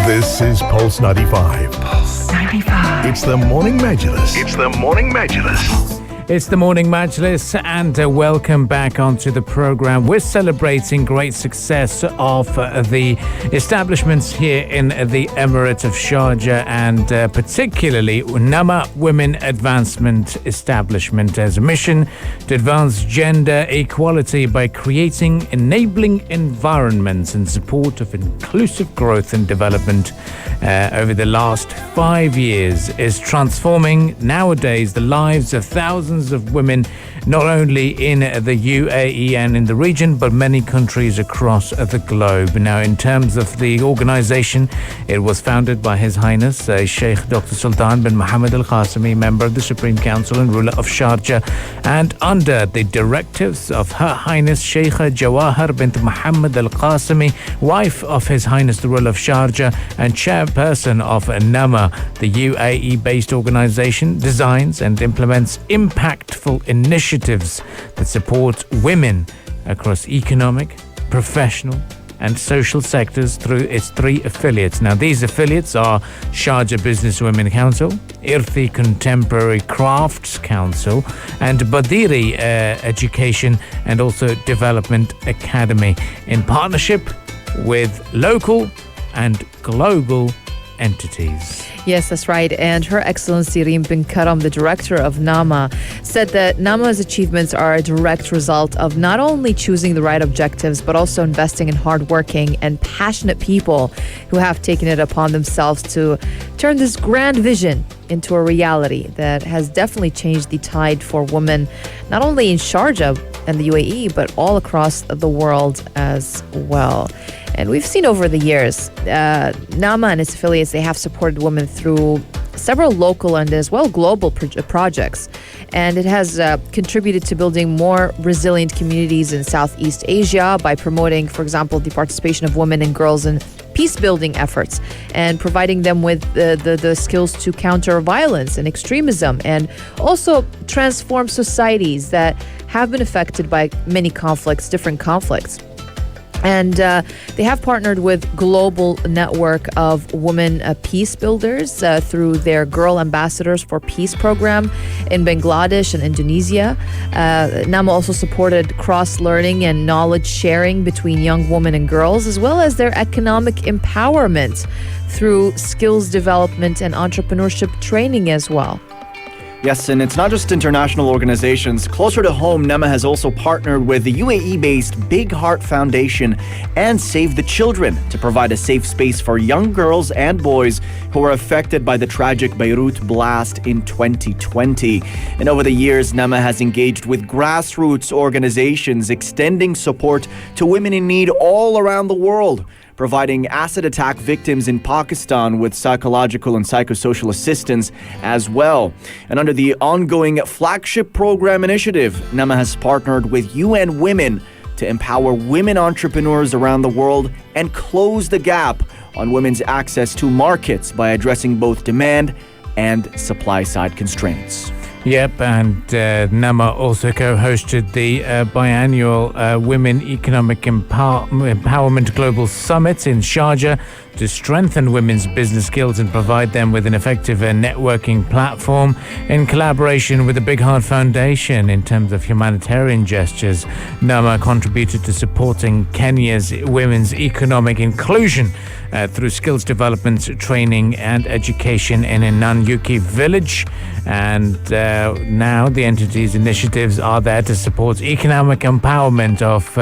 This is Pulse 95. Pulse 95. It's the Morning Majlis. It's the Morning Majlis. It's the Morning Majlis, and welcome back onto the program. We're celebrating great success of the establishments here in the Emirate of Sharjah, and particularly Nama Women Advancement Establishment has a mission to advance gender equality by creating enabling environments in support of inclusive growth and development. Over the last 5 years is transforming nowadays the lives of thousands of women, not only in the UAE and in the region, but many countries across the globe. Now, in terms of the organization, it was founded by His Highness Sheikh Dr. Sultan bin Mohammed Al Qasimi, member of the Supreme Council and ruler of Sharjah, and under the directives of Her Highness Sheikha Jawahar bint Mohammed Al Qasimi, wife of His Highness the ruler of Sharjah and chairperson of Nama. The UAE-based organization designs and implements impactful initiatives that support women across economic, professional and social sectors through its 3 affiliates. Now, these affiliates are Sharjah Business Women Council, Irthi Contemporary Crafts Council, and Badri Education and also Development Academy, in partnership with local and global entities. Yes, that's right. And Her Excellency Reem bin Karam, the director of Nama, said that Nama's achievements are a direct result of not only choosing the right objectives, but also investing in hardworking and passionate people who have taken it upon themselves to turn this grand vision into a reality that has definitely changed the tide for women, not only in Sharjah and the UAE, but all across the world as well. And we've seen over the years, Nama and its affiliates, they have supported women through several local and as well global projects. And it has contributed to building more resilient communities in Southeast Asia by promoting, for example, the participation of women and girls in peace-building efforts and providing them with the skills to counter violence and extremism, and also transform societies that have been affected by many conflicts, different conflicts. And they have partnered with global network of women peace builders through their Girl Ambassadors for Peace program in Bangladesh and Indonesia. Nama also supported cross-learning and knowledge sharing between young women and girls, as well as their economic empowerment through skills development and entrepreneurship training as well. Yes, and it's not just international organizations. Closer to home, Nama has also partnered with the UAE-based Big Heart Foundation and Save the Children to provide a safe space for young girls and boys who were affected by the tragic Beirut blast in 2020. And over the years, Nama has engaged with grassroots organizations extending support to women in need all around the world, providing acid attack victims in Pakistan with psychological and psychosocial assistance as well. And under the ongoing flagship program initiative, Nama has partnered with UN Women to empower women entrepreneurs around the world and close the gap on women's access to markets by addressing both demand and supply side constraints. Yep, and Nama also co-hosted the biannual Women Economic Empowerment Global Summit in Sharjah to strengthen women's business skills and provide them with an effective networking platform in collaboration with the Big Heart Foundation. In terms of humanitarian gestures, Nama contributed to supporting Kenya's women's economic inclusion through skills development, training and education in a Nanyuki village. And now the entity's initiatives are there to support economic empowerment of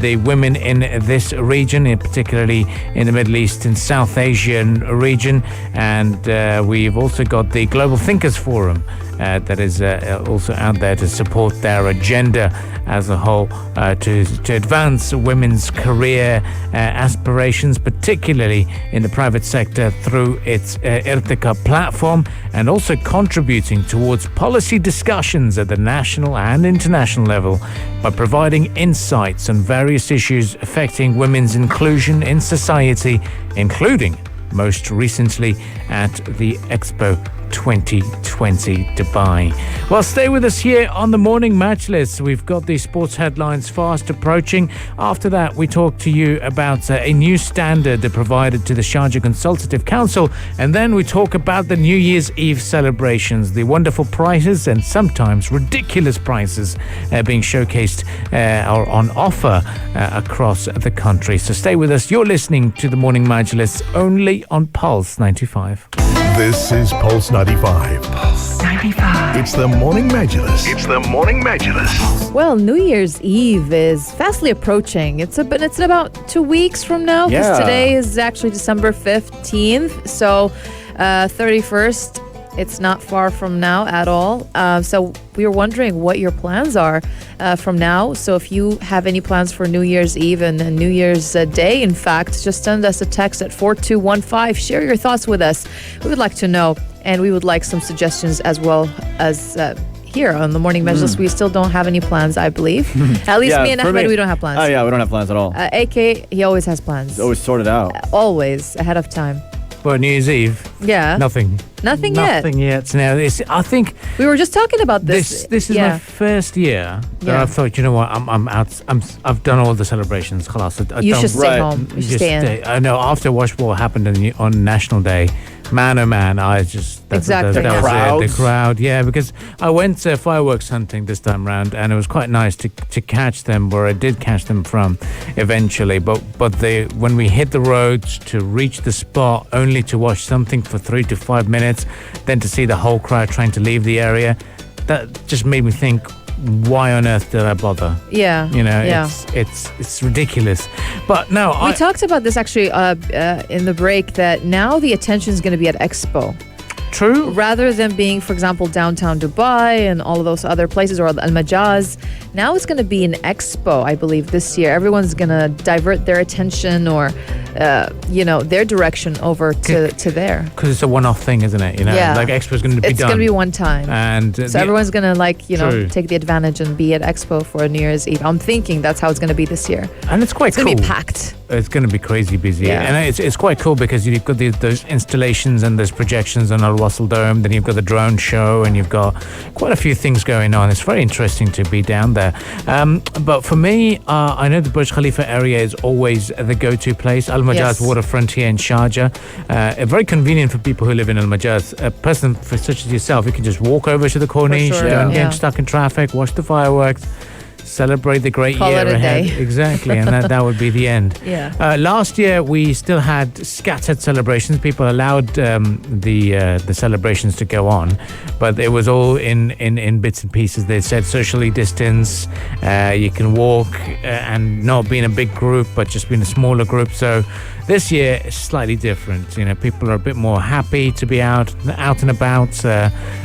the women in this region, particularly in the Middle East and South Asian region. And we've also got the Global Thinkers Forum that is also out there to support their agenda as a whole to advance women's career aspirations, particularly in the private sector through its Irthi platform, and also contributing towards policy discussions at the national and international level by providing insights on various issues affecting women's inclusion in society, including most recently at the Expo 2020 Dubai. Well, stay with us here on the Morning Majlis. We've got the sports headlines fast approaching. After that, we talk to you about a new standard provided to the Sharjah Consultative Council. And then we talk about the New Year's Eve celebrations, the wonderful prices and sometimes ridiculous prices being showcased or on offer across the country. So stay with us. You're listening to the Morning Majlis only on Pulse 95. This is Pulse 95. Pulse 95. It's the Morning Majlis. It's the Morning Majlis. Well, New Year's Eve is fastly approaching. It's about 2 weeks from now, because Yeah. today is actually December 15th. So 31st, it's not far from now at all. So we were wondering what your plans are from now. So if you have any plans for New Year's Eve and New Year's Day, in fact, just send us a text at 4215. Share your thoughts with us. We would like to know, and we would like some suggestions as well as here on the Morning Majlis. We still don't have any plans, I believe. At least me and for Ahmed, we don't have plans. Oh, yeah, we don't have plans at all. AK, he always has plans. It's always sorted out. Always ahead of time. Well, New Year's Eve, Yeah. nothing. Nothing yet. Nothing yet. Now, I think We were just talking about this. this is my first year that Yeah. I've thought, you know what, I'm out. I've done all the celebrations. Khalas, I You don't- should stay Right. home. You should Just stay in. stay. I know after Washboard happened on National Day, man, oh man, I just Exactly. that The was it. crowds. The crowd, yeah, because I went fireworks hunting this time round, and it was quite nice to catch them where I did catch them from eventually. But when we hit the roads to reach the spot, only to watch something for 3 to 5 minutes, then to see the whole crowd trying to leave the area, that just made me think, why on earth did I bother? Yeah. You know, Yeah. it's ridiculous. But no, We talked about this actually in the break, that now the attention is going to be at Expo. true. Rather than being, for example, downtown Dubai and all of those other places, or Al Majaz, now it's going to be an Expo, I believe, this year. Everyone's going to divert their attention or, their direction over to there. Because it's a one-off thing, isn't it? You know, Yeah. like Expo's going to be It's done. going to be one time. And So everyone's going to True. take the advantage and be at Expo for New Year's Eve. I'm thinking that's how it's going to be this year. and it's quite It's cool. going to be packed. It's going to be crazy busy. Yeah. And it's quite cool because you've got those installations and those projections on Al Wasl Dome. Then you've got the drone show and you've got quite a few things going on. It's very interesting to be down there. But for me, I know the Burj Khalifa area is always the go-to place. Al Majaz Yes. waterfront here in Sharjah. Very convenient for people who live in Al Majaz. A person such as yourself, you can just walk over to the Corniche, sure, don't yeah. get stuck in traffic, watch the fireworks, celebrate the great Call year it a ahead. day. Exactly, and that would be the end. Yeah. Last year we still had scattered celebrations. People allowed the celebrations to go on, but it was all in bits and pieces. They said socially distance. You can walk and not be in a big group, but just be in a smaller group. So this year is slightly different. You know, people are a bit more happy to be out and about,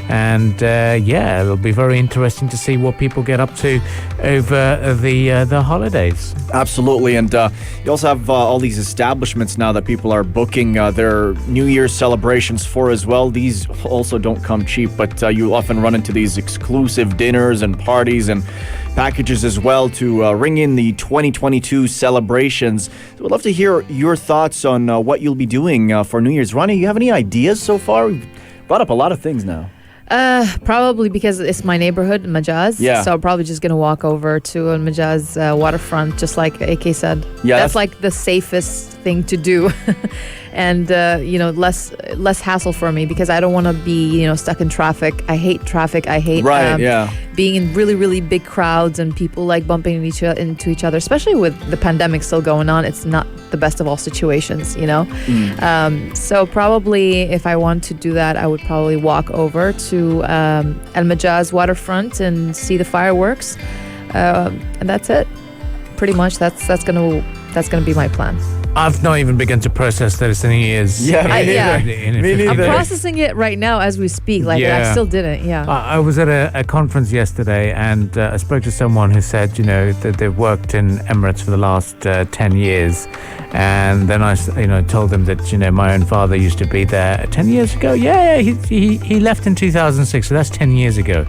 it'll be very interesting to see what people get up to over the holidays. Absolutely. And you also have all these establishments now that people are booking their New Year's celebrations for as well. These also don't come cheap, but you often run into these exclusive dinners and parties and packages as well to ring in the 2022 celebrations. So we'd love to hear your thoughts on what you'll be doing for New Year's. Ronnie, you have any ideas so far? We've brought up a lot of things now. Probably because it's my neighborhood, Majaz. Yeah. So I'm probably just going to walk over to Majaz waterfront, just like AK said. Yeah, That's like the safest thing to do. And, less hassle for me, because I don't want to be, stuck in traffic. I hate traffic. I hate being in really, really big crowds and people like bumping into each other, especially with the pandemic still going on. It's not the best of all situations, So probably if I want to do that, I would probably walk over to Al Majaz waterfront and see the fireworks. And that's it. Pretty much that's gonna be my plan. I've not even begun to process that it's New Year's. Yeah, me in Me 15 neither. I'm days. processing it right now as we speak. Like Yeah. I still didn't. Yeah. I was at a conference yesterday, and I spoke to someone who said, that they've worked in Emirates for the last 10 years. And then I told them that, my own father used to be there 10 years ago. Yeah, he left in 2006, so that's 10 years ago.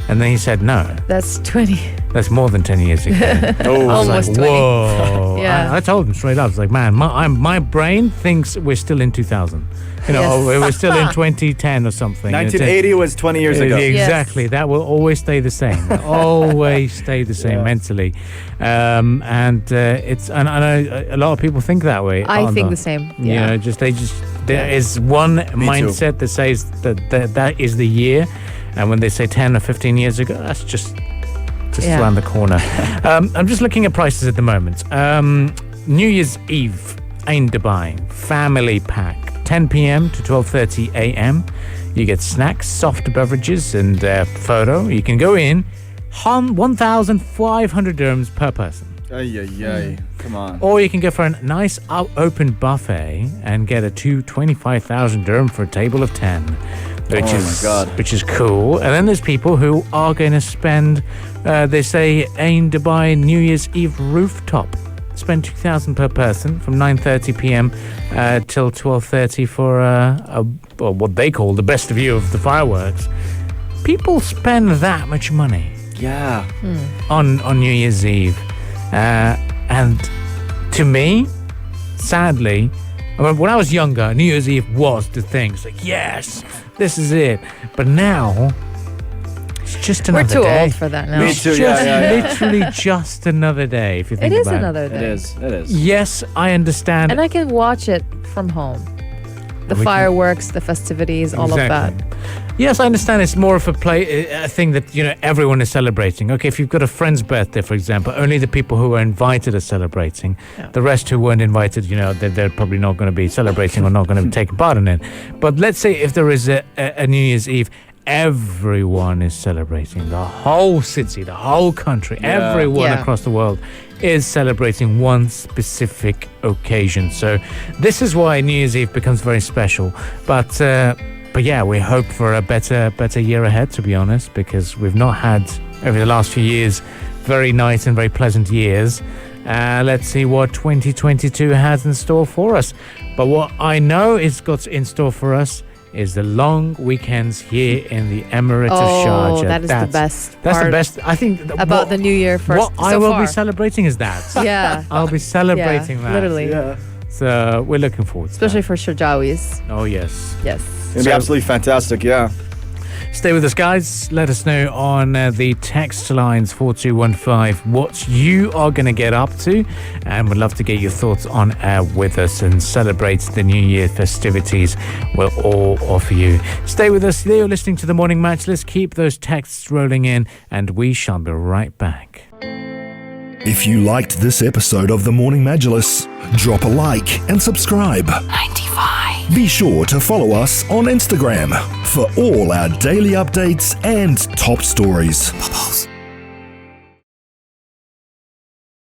And then he said, no. That's 20. That's more than 10 years ago. I was Almost like, 20. whoa. Yeah. I told him straight up. I was like, man, my brain thinks we're still in 2000. Yes. We're still in 2010 or something. 1980 was 20 years ago. Exactly. Yes. That will always stay the same. Always stay the same mentally. And I know a lot of people think that way. I think the same. Yeah. You know, there is one mindset that says that is the year. And when they say 10 or 15 years ago, that's just around the corner. I'm just looking at prices at the moment. New Year's Eve, Ain Dubai, family pack, 10 p.m. to 12:30 a.m. You get snacks, soft beverages, and photo. You can go in 1,500 dirhams per person. Come on. Or you can go for a nice open buffet and get a 25,000 dirham for a table of 10. Which is cool. And then there's people who are going to spend, they say, Ain Dubai New Year's Eve rooftop. Spend 2,000 per person from 9:30 p.m. Till 12:30 for what they call the best view of the fireworks. People spend that much money. Yeah. On New Year's Eve. And to me, sadly, when I was younger, New Year's Eve was the thing. It's like, yes, this is it. But now, it's just another day. We're too old for that now. Me too, Literally just another day, if you think It is about another day. It is. Yes, I understand. And I can watch it from home. The fireworks, the festivities, all of that. Yes, I understand it's more of a thing that, everyone is celebrating. Okay, if you've got a friend's birthday, for example, only the people who are invited are celebrating. Yeah. The rest who weren't invited, they're probably not going to be celebrating or not going to be taking part in it. But let's say if there is a New Year's Eve, everyone is celebrating. The whole city, the whole country, everyone across the world is celebrating one specific occasion. So this is why New Year's Eve becomes very special. But yeah, we hope for a better year ahead, to be honest, because we've not had, over the last few years, very nice and very pleasant years. Let's see what 2022 has in store for us. But what I know is got in store for us is the long weekends here in the Emirate of Sharjah. That's the best. That's part the best. I think about the New Year first. What I will be celebrating is that. Yeah, I'll be celebrating that. Literally. Yeah. So we're looking forward to especially that. for Sharjawis. Oh yes. Yes. It'll be absolutely fantastic. Yeah. Stay with us, guys. Let us know on the text lines 4215 what you are going to get up to, and we'd love to get your thoughts on air with us and celebrate the New Year festivities we'll all offer you. Stay with us. You're listening to the Morning Majlis. Keep those texts rolling in, and we shall be right back. If you liked this episode of the Morning Majlis, drop a like and subscribe. 95. Be sure to follow us on Instagram for all our daily updates and top stories.